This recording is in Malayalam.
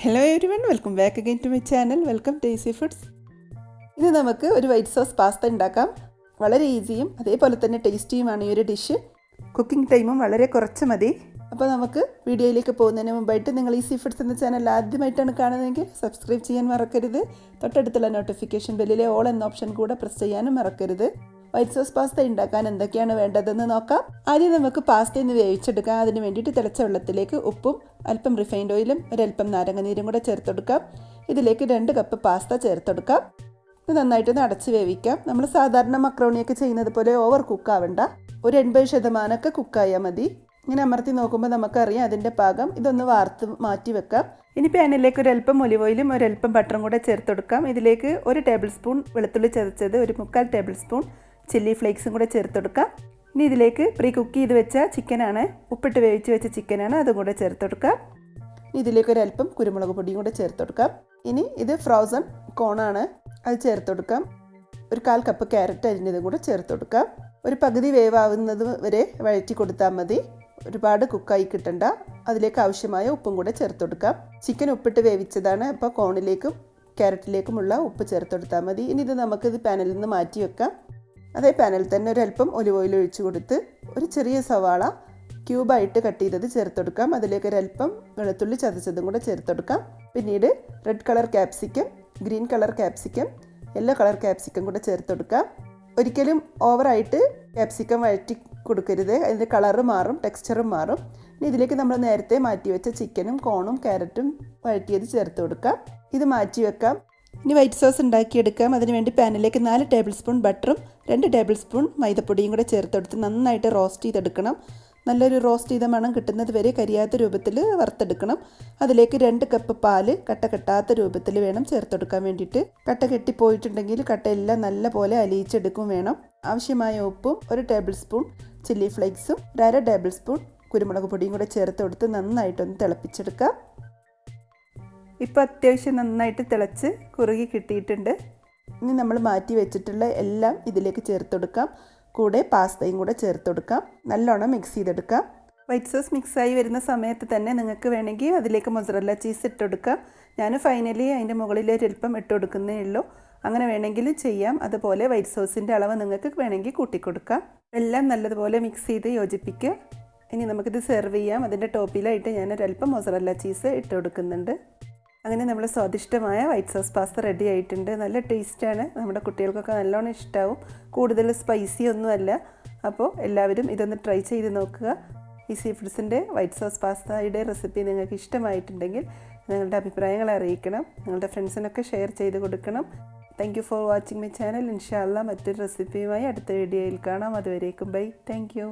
Hello everyone, welcome back again to my channel. Welcome to easy foods. ഇത് നമുക്ക് ഒരു വൈറ്റ് സോസ് പാസ്ത ഉണ്ടാക്കാം. വളരെ ഈസിയും അതേപോലെ തന്നെ ടേസ്റ്റിയുമാണ് ഈ ഒരു ഡിഷ്. കുക്കിംഗ് ടൈമും വളരെ കുറച്ച് മതി. അപ്പോൾ നമുക്ക് വീഡിയോയിലേക്ക് പോകുന്നതിന് മുമ്പായിട്ട് നിങ്ങൾ ഈസി ഫുഡ്സ് എന്ന ചാനൽ ആദ്യമായിട്ടാണ് കാണുന്നതെങ്കിൽ സബ്സ്ക്രൈബ് ചെയ്യാൻ മറക്കരുത്. തൊട്ടടുത്തുള്ള നോട്ടിഫിക്കേഷൻ ബെല്ലിലെ ഓൾ എന്ന ഓപ്ഷൻ കൂടെ പ്രസ് ചെയ്യാനും മറക്കരുത്. വൈറ്റ് സോസ് പാസ്ത ഉണ്ടാക്കാൻ എന്തൊക്കെയാണ് വേണ്ടതെന്ന് നോക്കാം. ആദ്യം നമുക്ക് പാസ്ത ഒന്ന് വേവിച്ചെടുക്കാം. അതിന് വേണ്ടിയിട്ട് തിളച്ച വെള്ളത്തിലേക്ക് ഉപ്പും അല്പം റിഫൈൻഡ് ഓയിലും ഒരല്പം നാരങ്ങനീരും കൂടെ ചേർത്തെടുക്കാം. ഇതിലേക്ക് 2 കപ്പ് പാസ്ത ചേർത്തെടുക്കാം. ഇത് നന്നായിട്ടൊന്ന് അടച്ച് വേവിക്കാം. നമ്മൾ സാധാരണ മക്രോണിയൊക്കെ ചെയ്യുന്നത് പോലെ ഓവർ കുക്കാവണ്ട, ഒരു 80% കുക്കായാൽ മതി. ഇങ്ങനെ അമർത്തി നോക്കുമ്പോൾ നമുക്കറിയാം അതിൻ്റെ പാകം. ഇതൊന്ന് വാർത്ത് മാറ്റി വെക്കാം. ഇനി പാനിലേക്ക് ഒരല്പം ഒലിവ് ഓയിലും ഒരല്പം ബട്ടറും കൂടെ ചേർത്തെടുക്കാം. ഇതിലേക്ക് 1 ടേബിൾ സ്പൂൺ വെളുത്തുള്ളി ചതച്ചത്, 1/4 ടേബിൾ സ്പൂൺ ചില്ലി ഫ്ലേക്സും കൂടെ ചേർത്തെടുക്കാം. ഇനി ഇതിലേക്ക് പ്രീ കുക്ക് ചെയ്ത് വെച്ച ചിക്കനാണ്, ഉപ്പിട്ട് വേവിച്ച് വെച്ച ചിക്കനാണ്, അതും കൂടെ ചേർത്തെടുക്കാം. ഇതിലേക്ക് ഒരല്പം കുരുമുളക് പൊടിയും കൂടെ ചേർത്തെടുക്കാം. ഇനി ഇത് ഫ്രോസൺ കോണാണ്, അത് ചേർത്തെടുക്കാം. 1/4 കപ്പ് ക്യാരറ്റ് അരിഞ്ഞതും കൂടെ ചേർത്തെടുക്കാം. ഒരു പകുതി വേവാവുന്നത് വരെ വഴറ്റി കൊടുത്താൽ മതി, ഒരുപാട് കുക്കായി കിട്ടണ്ട. അതിലേക്ക് ആവശ്യമായ ഉപ്പും കൂടെ ചേർത്തെടുക്കാം. ചിക്കൻ ഉപ്പിട്ട് വേവിച്ചതാണ്, അപ്പോൾ കോണിലേക്കും ക്യാരറ്റിലേക്കുമുള്ള ഉപ്പ് ചേർത്തെടുത്താൽ മതി. ഇനി ഇത് നമുക്കിത് പാനിൽ നിന്ന് മാറ്റി വെക്കാം. അതേ പാനിൽ തന്നെ ഒരല്പം ഒലിവ് ഓയിൽ ഒഴിച്ച് കൊടുത്ത് ഒരു ചെറിയ സവാള ക്യൂബായിട്ട് കട്ട് ചെയ്തത് ചേർത്തെടുക്കാം. അതിലേക്ക് ഒരല്പം വെളുത്തുള്ളി ചതച്ചതും കൂടെ ചേർത്തെടുക്കാം. പിന്നീട് red colour capsicum, green colour capsicum, yellow colour capsicum കൂടെ ചേർത്തെടുക്കാം. ഒരിക്കലും ഓവറായിട്ട് ക്യാപ്സിക്കം വഴറ്റി കൊടുക്കരുത്, അതിൻ്റെ കളറ് മാറും, ടെക്സ്ചറും മാറും. ഇനി ഇതിലേക്ക് നമ്മൾ നേരത്തെ മാറ്റി വെച്ച ചിക്കനും കോണും ക്യാരറ്റും വഴറ്റിയത് ചേർത്ത് കൊടുക്കാം. ഇത് മാറ്റി വെക്കാം. ഇനി വൈറ്റ് സോസ് ഉണ്ടാക്കിയെടുക്കാം. അതിനുവേണ്ടി പാനിലേക്ക് 4 ടേബിൾ സ്പൂൺ ബട്ടറും 2 ടേബിൾ സ്പൂൺ മൈദപ്പൊടിയും കൂടെ ചേർത്തെടുത്ത് നന്നായിട്ട് റോസ്റ്റ് ചെയ്തെടുക്കണം. നല്ലൊരു റോസ്റ്റ് ചെയ്ത മണം കിട്ടുന്നത് വരെ കരിയാത്ത രൂപത്തിൽ വറുത്തെടുക്കണം. അതിലേക്ക് 2 കപ്പ് പാല് കട്ട കെട്ടാത്ത രൂപത്തിൽ വേണം ചേർത്തെടുക്കാൻ വേണ്ടിയിട്ട്. കട്ട കെട്ടിപ്പോയിട്ടുണ്ടെങ്കിൽ കട്ടയെല്ലാം നല്ല പോലെ അലിയിച്ചെടുക്കും വേണം. ആവശ്യമായ ഉപ്പും 1 ടേബിൾ സ്പൂൺ ചില്ലി ഫ്ലേക്സും 1/2 ടേബിൾ സ്പൂൺ കുരുമുളക് പൊടിയും കൂടെ ചേർത്തെടുത്ത് നന്നായിട്ടൊന്ന് തിളപ്പിച്ചെടുക്കാം. ഇപ്പോൾ അത്യാവശ്യം നന്നായിട്ട് തിളച്ച് കുറുകി കിട്ടിയിട്ടുണ്ട്. ഇനി നമ്മൾ മാറ്റി വെച്ചിട്ടുള്ള എല്ലാം ഇതിലേക്ക് ചേർത്തെടുക്കാം. കൂടെ പാസ്തയും കൂടെ ചേർത്തെടുക്കാം. നല്ലോണം മിക്സ് ചെയ്തെടുക്കാം. വൈറ്റ് സോസ് മിക്സായി വരുന്ന സമയത്ത് തന്നെ നിങ്ങൾക്ക് വേണമെങ്കിൽ അതിലേക്ക് മൊസറല്ല ചീസ് ഇട്ടെടുക്കാം. ഞാൻ ഫൈനലി അതിൻ്റെ മുകളിൽ ഒരല്പം ഇട്ടെടുക്കുന്നേ ഉള്ളൂ. അങ്ങനെ വേണമെങ്കിൽ ചെയ്യാം. അതുപോലെ വൈറ്റ് സോസിൻ്റെ അളവ് നിങ്ങൾക്ക് വേണമെങ്കിൽ കൂട്ടിക്കൊടുക്കാം. എല്ലാം നല്ലതുപോലെ മിക്സ് ചെയ്ത് യോജിപ്പിക്കുക. ഇനി നമുക്കിത് സെർവ് ചെയ്യാം. അതിൻ്റെ ടോപ്പിലായിട്ട് ഞാനൊരല്പം മൊസറല്ല ചീസ് ഇട്ട് കൊടുക്കുന്നുണ്ട്. അങ്ങനെ നമ്മൾ സ്വാദിഷ്ടമായ വൈറ്റ് സോസ് പാസ്ത റെഡി ആയിട്ടുണ്ട്. നല്ല ടേസ്റ്റാണ്, നമ്മുടെ കുട്ടികൾക്കൊക്കെ നല്ലോണം ഇഷ്ടമാവും. കൂടുതൽ സ്പൈസി ഒന്നുമല്ല. അപ്പോൾ എല്ലാവരും ഇതൊന്ന് ട്രൈ ചെയ്ത് നോക്കുക. ഈസി ഫുഡ്സിൻ്റെ വൈറ്റ് സോസ് പാസ്തയുടെ റെസിപ്പി നിങ്ങൾക്ക് ഇഷ്ടമായിട്ടുണ്ടെങ്കിൽ നിങ്ങളുടെ അഭിപ്രായങ്ങൾ അറിയിക്കണം. നിങ്ങളുടെ ഫ്രണ്ട്സിനൊക്കെ ഷെയർ ചെയ്ത് കൊടുക്കണം. Thank you for watching my channel. ഇൻഷാ അല്ലാഹ് മറ്റൊരു റെസിപ്പിയുമായി അടുത്ത വീഡിയോയിൽ കാണാം. അതുവരേക്കും ബൈ. Thank you.